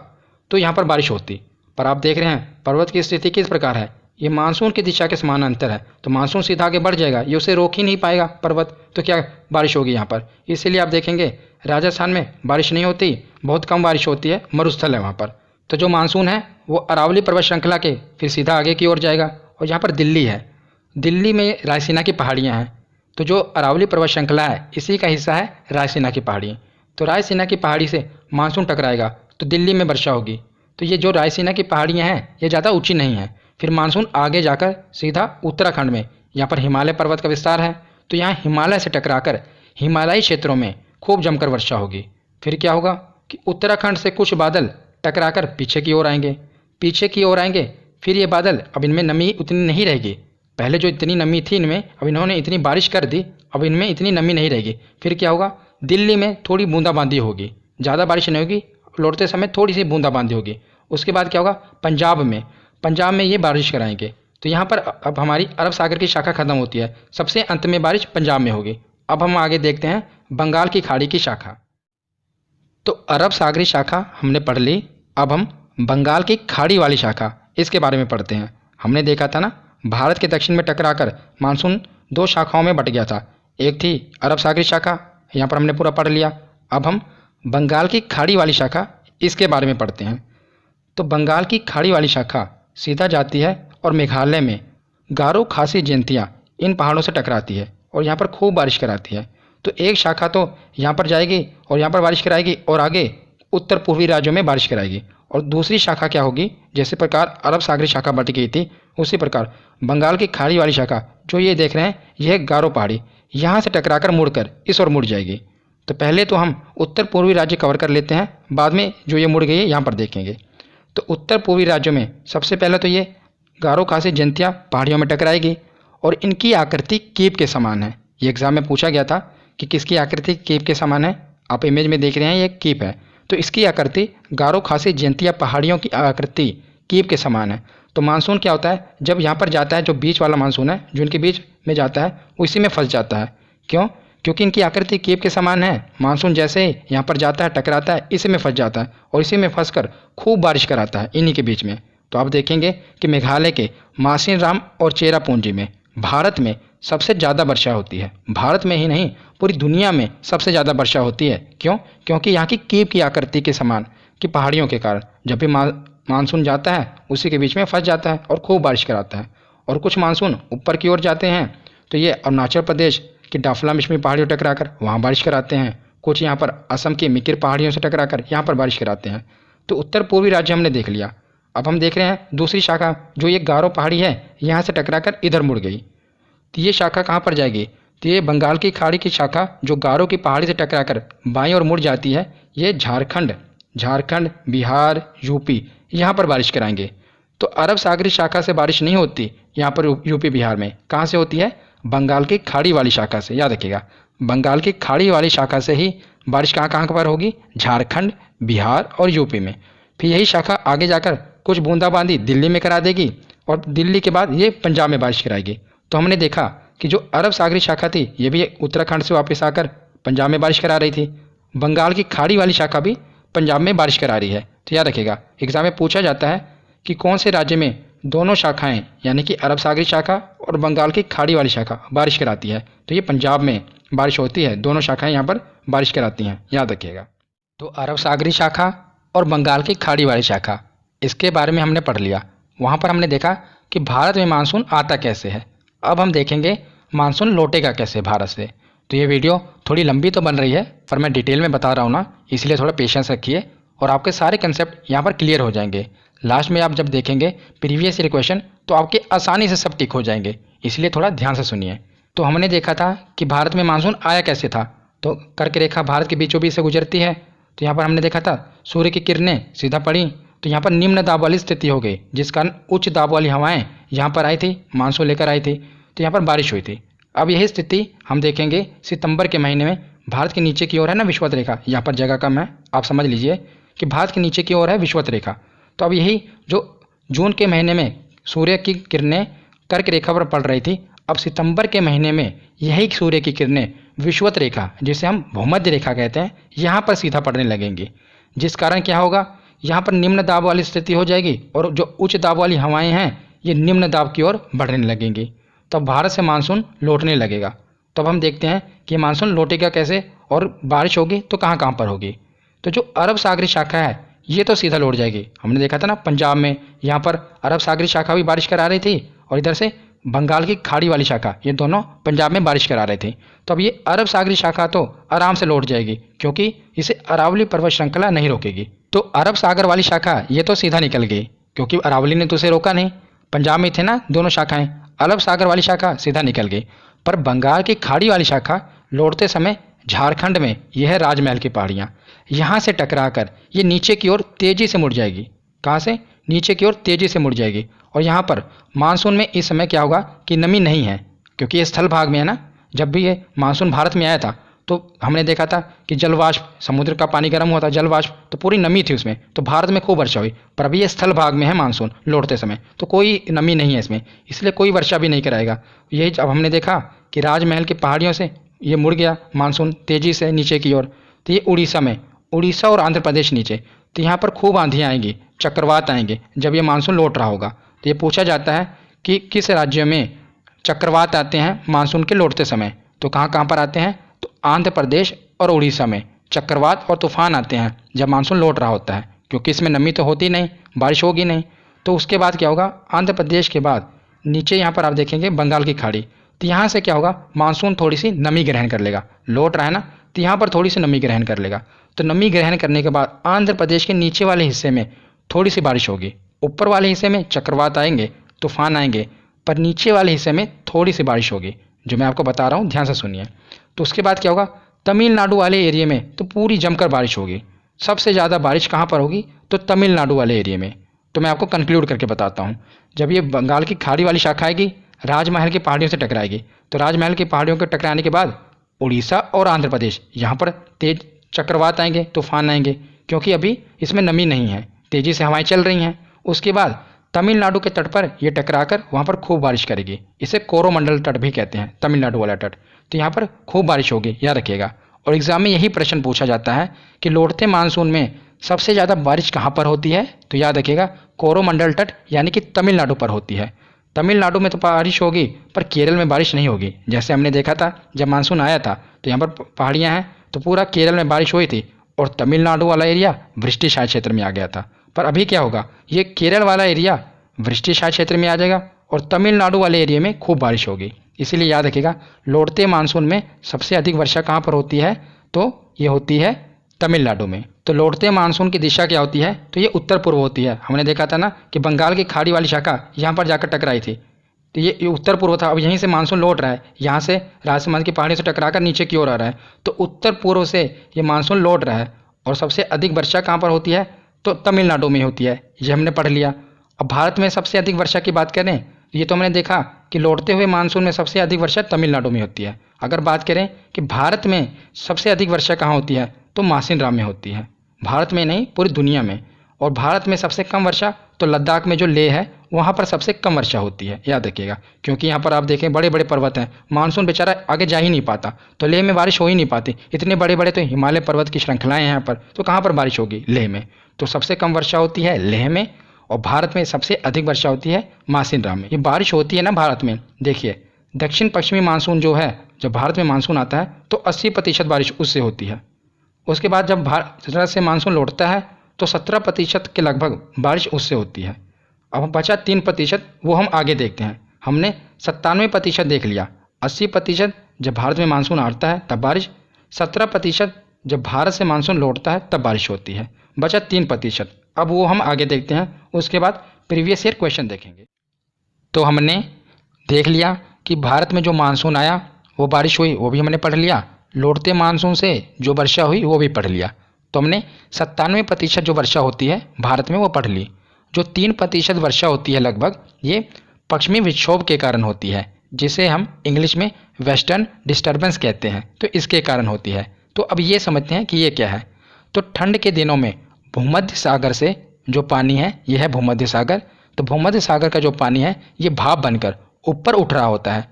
तो यहाँ पर बारिश होती, पर आप देख रहे हैं पर्वत की स्थिति किस प्रकार है, ये मानसून की दिशा के समानांतर है। तो मानसून सीधा आगे बढ़ जाएगा, ये उसे रोक ही नहीं पाएगा पर्वत, तो क्या बारिश होगी यहाँ पर। इसीलिए आप देखेंगे राजस्थान में बारिश नहीं होती, बहुत कम बारिश होती है, मरुस्थल है वहाँ पर। तो जो मानसून है वो अरावली पर्वत श्रृंखला के फिर सीधा आगे की ओर जाएगा, और यहाँ पर दिल्ली है, दिल्ली में रायसीना की पहाड़ियाँ हैं। तो जो अरावली पर्वत श्रृंखला है इसी का हिस्सा है रायसीना की पहाड़ियाँ। तो रायसीना की पहाड़ी से मानसून टकराएगा तो दिल्ली में वर्षा होगी। तो ये जो रायसीना की पहाड़ियाँ हैं ये ज़्यादा ऊंची नहीं है। फिर मानसून आगे जाकर सीधा उत्तराखंड में, यहाँ पर हिमालय पर्वत का विस्तार है, तो यहाँ हिमालय से टकराकर हिमालयी क्षेत्रों में खूब जमकर वर्षा होगी। फिर क्या होगा कि उत्तराखंड से कुछ बादल टकराकर पीछे की ओर आएंगे, पीछे की ओर आएंगे। फिर ये बादल, अब इनमें नमी उतनी नहीं रहेगी, पहले जो इतनी नमी थी इनमें, अब इन्होंने इतनी बारिश कर दी, अब इनमें इतनी नमी नहीं रहेगी। फिर क्या होगा, दिल्ली में थोड़ी बूंदाबांदी होगी, ज़्यादा बारिश नहीं होगी, लौटते समय थोड़ी सी बूंदाबांदी होगी। उसके बाद क्या होगा पंजाब में, पंजाब में ये बारिश कराएंगे। तो यहाँ पर अब हमारी अरब सागर की शाखा खत्म होती है, सबसे अंत में बारिश पंजाब में होगी। अब हम आगे देखते हैं बंगाल की खाड़ी की शाखा। तो अरब सागरी शाखा हमने पढ़ ली, अब हम बंगाल की खाड़ी वाली शाखा इसके बारे में पढ़ते हैं। हमने देखा था ना, भारत के दक्षिण में टकराकर मानसून दो शाखाओं में बट गया था। एक थी अरब सागरी शाखा, यहाँ पर हमने पूरा पढ़ लिया। अब हम बंगाल की खाड़ी वाली शाखा इसके बारे में पढ़ते हैं। तो बंगाल की खाड़ी वाली शाखा सीधा जाती है और मेघालय में गारो खासी जयंतिया इन पहाड़ों से टकराती है और यहाँ पर खूब बारिश कराती है। तो एक शाखा तो यहाँ पर जाएगी और यहाँ पर बारिश कराएगी और आगे उत्तर पूर्वी राज्यों में बारिश कराएगी, और दूसरी शाखा क्या होगी, जैसे प्रकार अरब सागरी शाखा बट गई थी उसी प्रकार बंगाल की खाड़ी वाली शाखा जो ये देख रहे हैं, यह गारो पहाड़ी यहाँ से टकराकर मुड़कर इस ओर मुड़ जाएगी। तो पहले तो हम उत्तर पूर्वी राज्य कवर कर लेते हैं, बाद में जो ये मुड़ गई है यहाँ पर देखेंगे। तो उत्तर पूर्वी राज्यों में सबसे पहले तो ये गारो खासी जयंतिया पहाड़ियों में टकराएगी और इनकी आकृति कीप के समान है। ये एग्जाम में पूछा गया था कि किसकी आकृति कीप के समान है। आप इमेज में देख रहे हैं ये कीप है, तो इसकी आकृति गारो खासी जयंतिया पहाड़ियों की आकृति कीप के समान है। तो मानसून क्या होता है, जब यहाँ पर जाता है, जो बीच वाला मानसून है जो इनके बीच में जाता है उसी में फंस जाता है। क्यों? क्योंकि इनकी आकृति कीप के समान है। मानसून जैसे ही यहाँ पर जाता है टकराता है, इसी में फंस जाता है और इसी में फंसकर खूब बारिश कराता है इन्हीं के बीच में। तो आप देखेंगे कि मेघालय के मासिनराम और चेरापूंजी में भारत में सबसे ज़्यादा वर्षा होती है। भारत में ही नहीं, पूरी दुनिया में सबसे ज़्यादा वर्षा होती है। क्यों? क्योंकि यहाँ की कीप की आकृति के समान की पहाड़ियों के कारण जब भी मानसून जाता है उसी के बीच में फंस जाता है और खूब बारिश कराता है। और कुछ मानसून ऊपर की ओर जाते हैं तो ये अरुणाचल प्रदेश की डाफला मिश्मी पहाड़ियों टकराकर वहाँ बारिश कराते हैं। कुछ यहाँ पर असम की मिकिर पहाड़ियों से टकराकर यहाँ पर बारिश कराते हैं। तो उत्तर पूर्वी राज्य हमने देख लिया। अब हम देख रहे हैं दूसरी शाखा जो ये गारो पहाड़ी है, यहाँ से टकराकर इधर मुड़ गई। तो ये शाखा कहाँ पर जाएगी? तो ये बंगाल की खाड़ी की शाखा जो गारो की पहाड़ी से टकराकर बाईं ओर मुड़ जाती है, ये झारखंड, बिहार, यूपी यहाँ पर बारिश कराएंगे। तो अरब सागरी शाखा से बारिश नहीं होती यहाँ पर यूपी बिहार में। कहाँ से होती है? बंगाल की खाड़ी वाली शाखा से। याद रखिएगा, बंगाल की खाड़ी वाली शाखा से ही बारिश कहाँ कहाँ पर होगी? झारखंड, बिहार और यूपी में। फिर यही शाखा आगे जाकर कुछ बूंदाबांदी दिल्ली में करा देगी और दिल्ली के बाद ये पंजाब में बारिश कराएगी। तो हमने देखा कि जो अरब सागरी शाखा थी ये भी उत्तराखंड से वापस आकर पंजाब में बारिश करा रही थी। बंगाल की खाड़ी वाली शाखा भी पंजाब में बारिश करा रही है। तो याद रखिएगा, एग्जाम में पूछा जाता है कि कौन से राज्य में दोनों शाखाएं यानी कि अरब सागरी शाखा और बंगाल की खाड़ी वाली शाखा बारिश कराती है। तो ये पंजाब में बारिश होती है, दोनों शाखाएं यहाँ पर बारिश कराती हैं, याद रखिएगा। तो अरब सागरी शाखा और बंगाल की खाड़ी वाली शाखा इसके बारे में हमने पढ़ लिया। वहाँ पर हमने देखा कि भारत में मानसून आता कैसे है। अब हम देखेंगे मानसून लौटेगा कैसे भारत से। तो ये वीडियो थोड़ी लंबी तो बन रही है पर मैं डिटेल में बता रहा हूँ ना, इसलिए थोड़ा पेशेंस रखिए और आपके सारे कंसेप्ट यहाँ पर क्लियर हो जाएंगे। लास्ट में आप जब देखेंगे प्रीवियस ईयर क्वेश्चन तो आपके आसानी से सब टिक हो जाएंगे, इसलिए थोड़ा ध्यान से सुनिए। तो हमने देखा था कि भारत में मानसून आया कैसे था। तो कर्क रेखा भारत के बीचों बीच से गुजरती है। तो यहाँ पर हमने देखा था सूर्य की किरणें सीधा पड़ी तो यहाँ पर निम्न दाब वाली स्थिति हो गई, जिस कारण उच्च दाब वाली हवाएं यहाँ पर आई थी, मानसून लेकर आई थी, तो यहाँ पर बारिश हुई थी। अब यही स्थिति हम देखेंगे सितंबर के महीने में। भारत के नीचे की ओर है ना विषुवत रेखा, यहाँ पर जगह कम है, आप समझ लीजिए कि भारत के नीचे की ओर है विषुवत रेखा। तो अब यही जो जून के महीने में सूर्य की किरणें कर्क रेखा पर पड़ रही थी, अब सितंबर के महीने में यही सूर्य की किरणें विषुवत रेखा जिसे हम भूमध्य रेखा कहते हैं यहाँ पर सीधा पड़ने लगेंगी, जिस कारण क्या होगा, यहाँ पर निम्न दाब वाली स्थिति हो जाएगी और जो उच्च दाब वाली हवाएं हैं ये निम्न दाब की ओर बढ़ने लगेंगी। तब भारत से मानसून लौटने लगेगा। तब हम देखते हैं कि मानसून लौटेगा कैसे और बारिश होगी तो कहाँ कहाँ पर होगी। तो जो अरब सागरी शाखा है ये तो सीधा लौट जाएगी। हमने देखा था ना पंजाब में यहाँ पर अरब सागरी शाखा भी बारिश करा रही थी और इधर से बंगाल की खाड़ी वाली शाखा, ये दोनों पंजाब में बारिश करा रहे थे। तो अब ये अरब सागरी शाखा तो आराम से लौट जाएगी क्योंकि इसे अरावली पर्वत श्रृंखला नहीं रोकेगी। तो अरब सागर वाली शाखा ये तो सीधा निकल गई क्योंकि अरावली ने तो उसे रोका नहीं। पंजाब में थे ना दोनों शाखाएं, अरब सागर वाली शाखा सीधा निकल गई। पर बंगाल की खाड़ी वाली शाखा लौटते समय झारखंड में यह है राजमहल की पहाड़ियाँ, यहाँ से टकराकर ये नीचे की ओर तेजी से मुड़ जाएगी। कहाँ से? नीचे की ओर तेजी से मुड़ जाएगी। और यहाँ पर मानसून में इस समय क्या होगा कि नमी नहीं है क्योंकि ये स्थल भाग में है ना। जब भी ये मानसून भारत में आया था तो हमने देखा था कि जल वाष्प, समुद्र का पानी गर्म हुआ था, जल वाष्प, तो पूरी नमी थी उसमें, तो भारत में खूब वर्षा हुई। पर अभी ये स्थल भाग में है मानसून लौटते समय, तो कोई नमी नहीं है इसमें, इसलिए कोई वर्षा भी नहीं कराएगा। यही अब हमने देखा कि राजमहल की पहाड़ियों से ये मुड़ गया मानसून तेज़ी से नीचे की ओर, तो ये उड़ीसा में, उड़ीसा और आंध्र प्रदेश नीचे, तो यहाँ पर खूब आंधियाँ आएंगी, चक्रवात आएंगे जब ये मानसून लौट रहा होगा। तो ये पूछा जाता है कि किस राज्य में चक्रवात आते हैं मानसून के लौटते समय, तो कहाँ कहाँ पर आते हैं, तो आंध्र प्रदेश और उड़ीसा में चक्रवात और तूफान आते हैं जब मानसून लौट रहा होता है, क्योंकि इसमें नमी तो होती नहीं, बारिश होगी नहीं। तो उसके बाद क्या होगा, आंध्र प्रदेश के बाद नीचे यहाँ पर आप देखेंगे बंगाल की खाड़ी, तो यहाँ से क्या होगा, मानसून थोड़ी सी नमी ग्रहण कर लेगा, लौट रहा है ना, तो यहाँ पर थोड़ी सी नमी ग्रहण कर लेगा। तो नमी ग्रहण करने के बाद आंध्र प्रदेश के नीचे वाले हिस्से में थोड़ी सी बारिश होगी, ऊपर वाले हिस्से में चक्रवात आएंगे, तूफान आएंगे, पर नीचे वाले हिस्से में थोड़ी सी बारिश होगी, जो मैं आपको बता रहा हूँ, ध्यान से सुनिए। तो उसके बाद क्या होगा, तमिलनाडु वाले एरिया में तो पूरी जमकर बारिश होगी। सबसे ज़्यादा बारिश कहाँ पर होगी, तो तमिलनाडु वाले एरिया में। तो मैं आपको कंक्लूड करके बताता हूँ। जब ये बंगाल की खाड़ी वाली शाखा आएगी, राजमहल की पहाड़ियों से टकराएगी, तो राजमहल की पहाड़ियों के टकराने के बाद उड़ीसा और आंध्र प्रदेश यहाँ पर तेज चक्रवात आएंगे, तूफान आएंगे, क्योंकि अभी इसमें नमी नहीं है, तेज़ी से हवाएं चल रही हैं। उसके बाद तमिलनाडु के तट पर ये टकराकर वहाँ पर खूब बारिश करेगी। इसे कोरोमंडल तट भी कहते हैं, तमिलनाडु वाला तट। तो यहाँ पर खूब बारिश होगी, याद रखिएगा। और एग्जाम में यही प्रश्न पूछा जाता है कि लौटते मानसून में सबसे ज़्यादा बारिश कहाँ पर होती है, तो याद रखिएगा कोरोमंडल तट यानी कि तमिलनाडु पर होती है। तमिलनाडु में तो बारिश होगी, पर केरल में बारिश नहीं होगी। जैसे हमने देखा था जब मानसून आया था, तो यहाँ पर पहाड़ियाँ हैं, तो पूरा केरल में बारिश हुई थी और तमिलनाडु वाला एरिया वृष्टिशाय क्षेत्र में आ गया था। पर अभी क्या होगा, ये केरल वाला एरिया वृष्टिशाय क्षेत्र में आ जाएगा और तमिलनाडु वाले एरिया में खूब बारिश होगी। इसीलिए याद रखिएगा लौटते मानसून में सबसे अधिक वर्षा कहाँ पर होती है, तो ये होती है तमिलनाडु में। तो लौटते मानसून की दिशा क्या होती है, तो ये उत्तर पूर्व होती है। हमने देखा था ना कि बंगाल की खाड़ी वाली शाखा यहाँ पर जाकर टकराई थी, तो ये उत्तर पूर्व था। अब यहीं से मानसून लौट रहा है, यहाँ से राजस्थान की पहाड़ी से टकराकर नीचे की ओर आ रहा है, तो उत्तर पूर्व से ये मानसून लौट रहा है। और सबसे अधिक वर्षा कहाँ पर होती है, तो तमिलनाडु में होती है, ये हमने पढ़ लिया। अब भारत में सबसे अधिक वर्षा की बात करें, ये तो हमने देखा कि लौटते हुए मानसून में सबसे अधिक वर्षा तमिलनाडु में होती है। अगर बात करें कि भारत में सबसे अधिक वर्षा कहाँ होती है, तो मासिन राम में होती है। भारत में नहीं, पूरी दुनिया में। और भारत में सबसे कम वर्षा तो लद्दाख में जो लेह है वहाँ पर सबसे कम वर्षा होती है, याद रखिएगा। क्योंकि यहाँ पर आप देखें बड़े बड़े पर्वत हैं, मानसून बेचारा आगे जा ही नहीं पाता, तो लेह में बारिश हो ही नहीं पाती। इतने बड़े बड़े तो हिमालय पर्वत की श्रृंखलाएँ हैं यहाँ पर, तो कहाँ पर बारिश होगी, लेह में। तो सबसे कम वर्षा होती है लेह में, और भारत में सबसे अधिक वर्षा होती है मासिन राम में। ये बारिश होती है ना भारत में, देखिए दक्षिण पश्चिमी मानसून जो है, जब भारत में मानसून आता है तो 80% बारिश उससे होती है। उसके बाद जब भारत से मानसून लौटता है तो 17% के लगभग बारिश उससे होती है। अब बचा 3%, वो हम आगे देखते हैं। हमने 97% देख लिया, 80% जब भारत में मानसून आता है तब बारिश, 17% जब भारत से मानसून लौटता है तब बारिश होती है। बचा 3%, अब वो हम आगे देखते हैं। उसके बाद प्रीवियस ईयर क्वेश्चन देखेंगे। तो हमने देख लिया कि भारत में जो मानसून आया वो बारिश हुई, वो भी हमने पढ़ लिया। लौटते मानसून से जो वर्षा हुई वो भी पढ़ लिया। तो हमने 97% जो वर्षा होती है भारत में वो पढ़ ली। जो 3% वर्षा होती है लगभग, ये पश्चिमी विक्षोभ के कारण होती है, जिसे हम इंग्लिश में वेस्टर्न डिस्टर्बेंस कहते हैं। तो इसके कारण होती है। तो अब ये समझते हैं कि ये क्या है। तो ठंड के दिनों में भूमध्य सागर से जो पानी है, ये है भूमध्य सागर। तो भूमध्य सागर का जो पानी है ये भाप बनकर ऊपर उठ रहा होता है।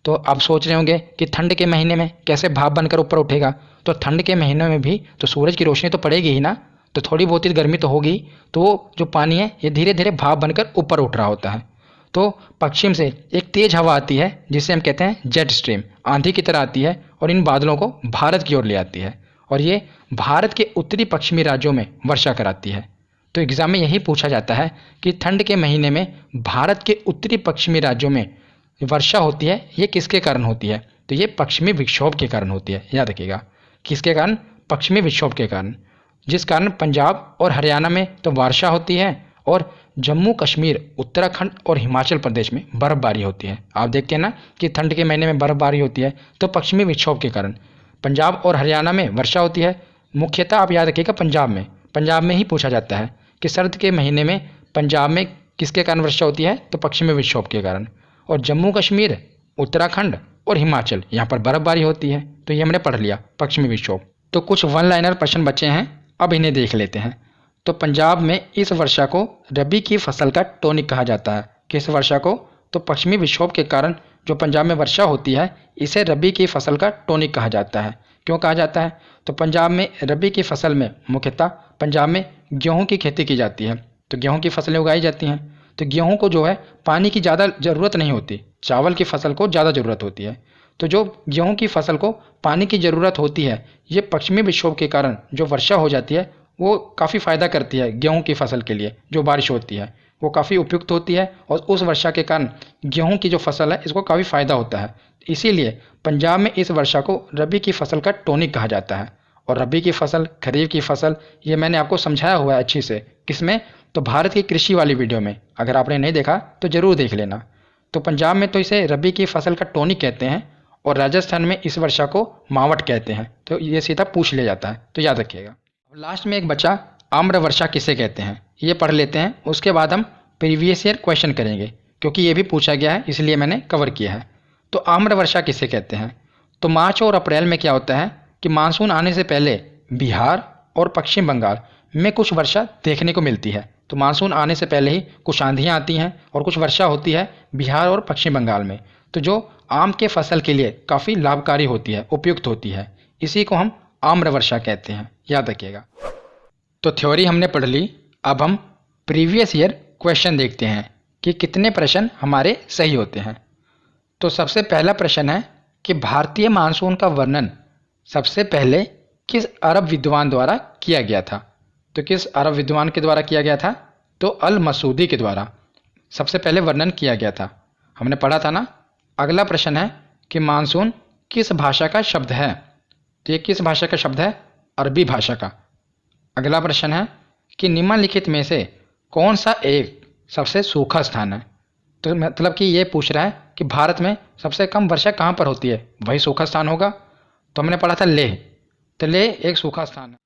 तो आप सोच रहे होंगे कि ठंड के महीने में कैसे भाप बनकर ऊपर उठेगा। तो ठंड के महीने में भी तो सूरज की रोशनी तो पड़ेगी ही ना, तो थोड़ी बहुत ही गर्मी तो होगी। तो वो जो पानी है ये धीरे धीरे भाप बनकर ऊपर उठ रहा होता है। तो पश्चिम से एक तेज हवा आती है जिसे हम कहते हैं जेट स्ट्रीम, आंधी की तरह आती है और इन बादलों को भारत की ओर ले आती है, और ये भारत के उत्तरी पश्चिमी राज्यों में वर्षा कराती है। तो एग्जाम में यही पूछा जाता है कि ठंड के महीने में भारत के उत्तरी पश्चिमी राज्यों में वर्षा होती है, ये किसके कारण होती है। तो ये पश्चिमी विक्षोभ के कारण होती है, याद रखिएगा। किसके कारण, पश्चिमी विक्षोभ के कारण, जिस कारण पंजाब और हरियाणा में तो वर्षा होती है और जम्मू कश्मीर, उत्तराखंड और हिमाचल प्रदेश में बर्फबारी होती है। आप देखते हैं ना कि ठंड के महीने में बर्फबारी होती है, तो पश्चिमी विक्षोभ के कारण। पंजाब और हरियाणा में वर्षा होती है, मुख्यतः आप याद रखिएगा पंजाब में ही पूछा जाता है कि सर्द के महीने में पंजाब में किसके कारण वर्षा होती है, तो पश्चिमी विक्षोभ के कारण। और जम्मू कश्मीर, उत्तराखंड और हिमाचल, यहाँ पर बर्फबारी होती है। तो ये हमने पढ़ लिया पश्चिमी विक्षोभ। तो कुछ वन लाइनर प्रश्न बचे हैं, अब इन्हें देख लेते हैं। तो पंजाब में इस वर्षा को रबी की फसल का टॉनिक कहा जाता है। किस वर्षा को? तो पश्चिमी विक्षोभ के कारण जो पंजाब में वर्षा होती है इसे रबी की फसल का टॉनिक कहा जाता है। क्यों कहा जाता है? तो पंजाब में रबी की फसल में मुख्यतः पंजाब में गेहूं की खेती की जाती है। तो गेहूं की फसलें उगाई जाती हैं। तो गेहूं को जो है पानी की ज़्यादा ज़रूरत नहीं होती, चावल की फसल को ज़्यादा ज़रूरत होती है। तो जो गेहूं की फसल को पानी की ज़रूरत होती है, ये पश्चिमी विक्षोभ के कारण जो वर्षा हो जाती है वो काफ़ी फ़ायदा करती है गेहूं की फसल के लिए। जो बारिश होती है वो काफ़ी उपयुक्त होती है और उस वर्षा के कारण गेहूं की जो फसल है इसको काफ़ी फ़ायदा होता है। इसीलिए पंजाब में इस वर्षा को रबी की फसल का टॉनिक कहा जाता है। और रबी की फसल, खरीफ की फसल, ये मैंने आपको समझाया हुआ है अच्छी से। किसमें? तो भारत की कृषि वाली वीडियो में। अगर आपने नहीं देखा तो ज़रूर देख लेना। तो पंजाब में तो इसे रबी की फसल का टॉनिक कहते हैं और राजस्थान में इस वर्षा को मावट कहते हैं। तो ये सीधा पूछ लिया जाता है, तो याद रखिएगा। लास्ट में एक बचा, आम्र वर्षा किसे कहते हैं, ये पढ़ लेते हैं। उसके बाद हम प्रीवियस ईयर क्वेश्चन करेंगे, क्योंकि ये भी पूछा गया है इसलिए मैंने कवर किया है। तो आम्र वर्षा किसे कहते हैं? तो मार्च और अप्रैल में क्या होता है कि मानसून आने से पहले बिहार और पश्चिम बंगाल में कुछ वर्षा देखने को मिलती है। तो मानसून आने से पहले ही कुछ आंधियाँ आती हैं और कुछ वर्षा होती है बिहार और पश्चिम बंगाल में। तो जो आम के फसल के लिए काफ़ी लाभकारी होती है, उपयुक्त होती है, इसी को हम आम्र वर्षा कहते हैं, याद रखिएगा। तो थ्योरी हमने पढ़ ली, अब हम प्रीवियस ईयर क्वेश्चन देखते हैं कि कितने प्रश्न हमारे सही होते हैं। तो सबसे पहला प्रश्न है कि भारतीय मानसून का वर्णन सबसे पहले किस अरब विद्वान द्वारा किया गया था? तो किस अरब विद्वान के द्वारा किया गया था? तो अल मसूदी के द्वारा सबसे पहले वर्णन किया गया था। हमने पढ़ा था ना। अगला प्रश्न है कि मानसून किस भाषा का शब्द है? तो ये किस भाषा का शब्द है? अरबी भाषा का। अगला प्रश्न है कि निम्नलिखित में से कौन सा एक सबसे सूखा स्थान है? तो मतलब कि ये पूछ रहा है कि भारत में सबसे कम वर्षा कहाँ पर होती है, वही सूखा स्थान होगा। तो हमने पढ़ा था लेह। तो लेह एक सूखा स्थान है।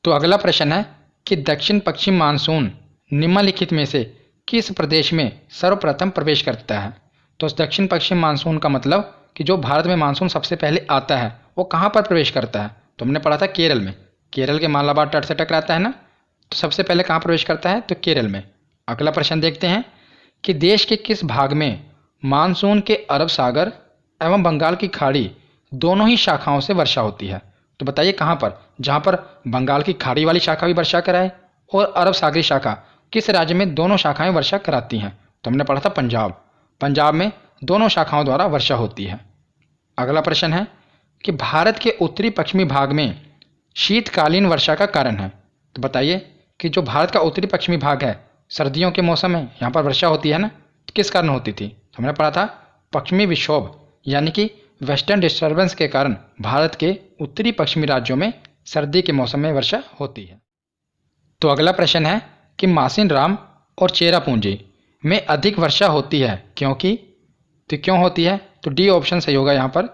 तो अगला प्रश्न है कि दक्षिण पश्चिम मानसून निम्नलिखित में से किस प्रदेश में सर्वप्रथम प्रवेश करता है? तो दक्षिण पश्चिम मानसून का मतलब कि जो भारत में मानसून सबसे पहले आता है वो कहाँ पर प्रवेश करता है? तो हमने पढ़ा था केरल में। केरल के मालाबार तट से टकराता है ना, तो सबसे पहले कहाँ प्रवेश करता है? तो केरल में। अगला प्रश्न देखते हैं कि देश के किस भाग में मानसून के अरब सागर एवं बंगाल की खाड़ी दोनों ही शाखाओं से वर्षा होती है? तो बताइए कहाँ पर? जहाँ पर बंगाल की खाड़ी वाली शाखा भी वर्षा कराए और अरब सागरी शाखा, किस राज्य में दोनों शाखाएं वर्षा कराती हैं? तो हमने पढ़ा था पंजाब। पंजाब में दोनों शाखाओं द्वारा वर्षा होती है। अगला प्रश्न है कि भारत के उत्तरी पश्चिमी भाग में शीतकालीन वर्षा का कारण है। तो बताइए कि जो भारत का उत्तरी पश्चिमी भाग है, सर्दियों के मौसम में यहाँ पर वर्षा होती है ना, तो किस कारण होती थी? तो हमने पढ़ा था पश्चिमी विक्षोभ यानी कि वेस्टर्न डिस्टर्बेंस के कारण भारत के उत्तरी पश्चिमी राज्यों में सर्दी के मौसम में वर्षा होती है। तो अगला प्रश्न है कि मासिन राम और चेरापूंजी में अधिक वर्षा होती है क्योंकि? तो क्यों होती है? तो डी ऑप्शन सही होगा यहाँ पर,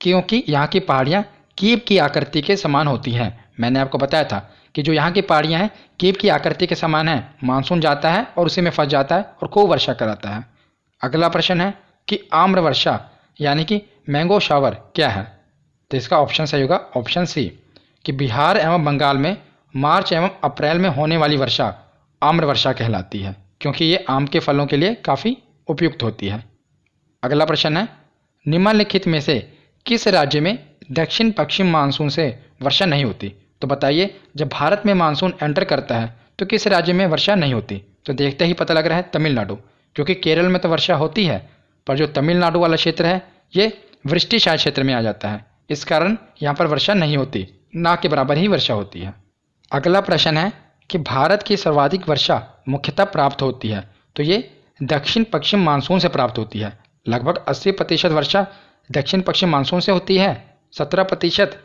क्योंकि यहाँ की पहाड़ियाँ कीप की आकृति के समान होती हैं। मैंने आपको बताया था कि जो यहाँ की पहाड़ियाँ हैं कीप की आकृति के समान है, मानसून जाता है और उसी में फंस जाता है और खूब वर्षा कराता है। अगला प्रश्न है कि आम्र वर्षा यानी कि मैंगो शावर क्या है? तो इसका ऑप्शन सही होगा ऑप्शन सी, कि बिहार एवं बंगाल में मार्च एवं अप्रैल में होने वाली वर्षा आम्र वर्षा कहलाती है, क्योंकि ये आम के फलों के लिए काफ़ी उपयुक्त होती है। अगला प्रश्न है निम्नलिखित में से किस राज्य में दक्षिण पश्चिम मानसून से वर्षा नहीं होती? तो बताइए जब भारत में मानसून एंटर करता है तो किस राज्य में वर्षा नहीं होती? तो देखते ही पता लग रहा है तमिलनाडु, क्योंकि केरल में तो वर्षा होती है पर जो तमिलनाडु वाला क्षेत्र है ये वृष्टिशाय क्षेत्र में आ जाता है, इस कारण यहाँ पर वर्षा नहीं होती, ना के बराबर ही वर्षा होती है। अगला प्रश्न है कि भारत की सर्वाधिक वर्षा मुख्यतः प्राप्त होती है, तो ये दक्षिण पश्चिम मानसून से प्राप्त होती है। लगभग 80% वर्षा दक्षिण पश्चिम मानसून से होती है, 17%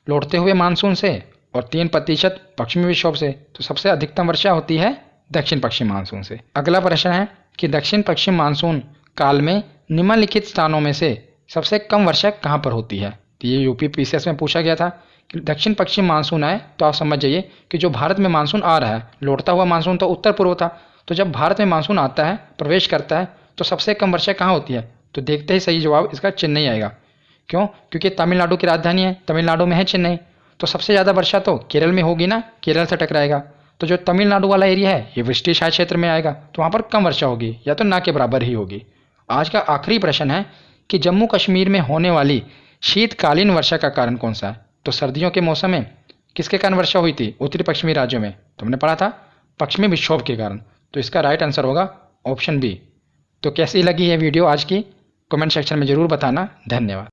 लौटते हुए मानसून से और 3% पश्चिमी विक्षोभ से। तो सबसे अधिकतम वर्षा होती है दक्षिण पश्चिम मानसून से। अगला प्रश्न है कि दक्षिण पश्चिम मानसून काल में निम्नलिखित स्थानों में से सबसे कम वर्षा कहाँ पर होती है? तो ये यूपी पीसीएस में पूछा गया था कि दक्षिण पश्चिम मानसून आए तो आप समझ जाइए कि जो भारत में मानसून आ रहा है, लौटता हुआ मानसून तो उत्तर पूर्व था, तो जब भारत में मानसून आता है, प्रवेश करता है, तो सबसे कम वर्षा कहाँ होती है? तो देखते ही सही जवाब इसका चेन्नई आएगा। क्यों? क्योंकि तमिलनाडु की राजधानी है, तमिलनाडु में है चेन्नई, तो सबसे ज़्यादा वर्षा तो केरल में होगी ना, केरल से टकराएगा। तो जो तमिलनाडु वाला एरिया है ये वृष्टि छाया क्षेत्र में आएगा, तो वहाँ पर कम वर्षा होगी या तो ना के बराबर ही होगी। आज का आखिरी प्रश्न है कि जम्मू कश्मीर में होने वाली शीतकालीन वर्षा का कारण कौन सा है? तो सर्दियों के मौसम में किसके कारण वर्षा हुई थी उत्तरी पश्चिमी राज्यों में? तो हमने पढ़ा था पश्चिमी विक्षोभ के कारण। तो इसका राइट आंसर होगा ऑप्शन बी। तो कैसी लगी ये वीडियो आज की, कमेंट सेक्शन में ज़रूर बताना। धन्यवाद।